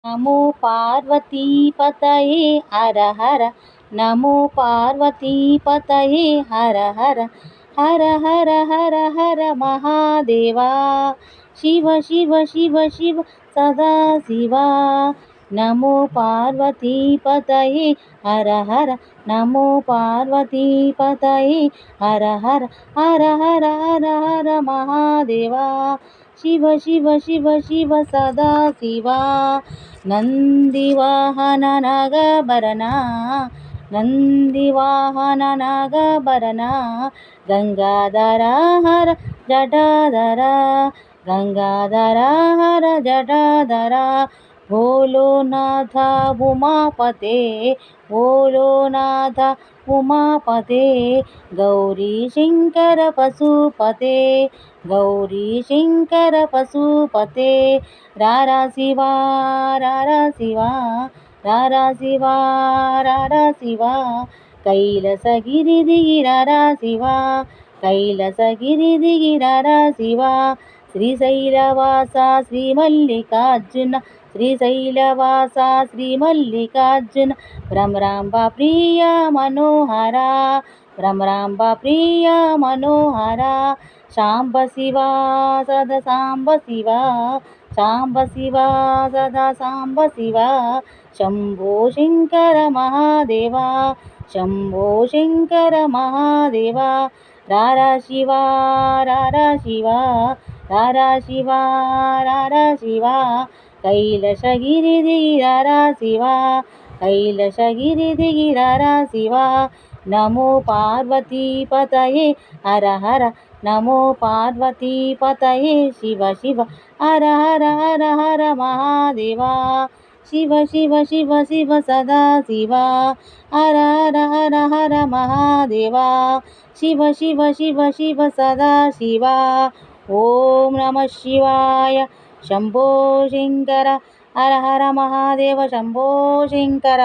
नमो पार्वतीपतये हर हर। नमो पार्वतीपतये हर हर। हर हर हर हर महादेवा। शिव शिव शिव शिव सदा शिवा। नमो पार्वतीपतये हर हर। नमो पार्वतीपतये हर हर। हर हर हर हर महादेवा। शिव शिव शिव शिव सदा शिवा। नंदिवाहन नागभरणा। नंदिवाहन नागभरणा। गंगाधर हर जटाधर। गंगाधर हर जटाधर। बोलो नाथ उमापते। बोलो नाथ उमापते। गौरी शंकर पशुपते। गौरी शंकर पशुपते। रारा शिवा रारा शिवा। रारा शिवा रारा शिवा। कैलासगिरि दिगि रारा शिवा। कैलासगिरि दिगि रारा शिवा। శ్రీశైలవాస శ్రీ మల్లికార్జున శ్రీశైలవాస శ్రీ మల్లికార్జున భ్రమరాంబ ప్రియ మనోహర భ్రమరాంబ ప్రియ మనోహర శాంబ శివ సదా సాంబ శివ శాంబ శివ సదా సాంబ శివ శంభో శంకర మహాదేవ శంభో శంకర మహాదేవ రారా శివ రారా శివ రారా శివ రారా శివ కైలాసగిరి దిగి రారా శివ కైలాసగిరి దిగి రారా శివ నమో పార్వతీపతయే హర హర నమో పార్వతీపతయే శివ శివ హర హర హర హర మహాదేవా శివ శివ శివ శివ సదా శివ హర హర హర హర మహాదేవా శివ శివ శివ శివ సదా శివ ఓం నమః శివాయ శంభో శంకర హర హర మహాదేవ శంభో శంకర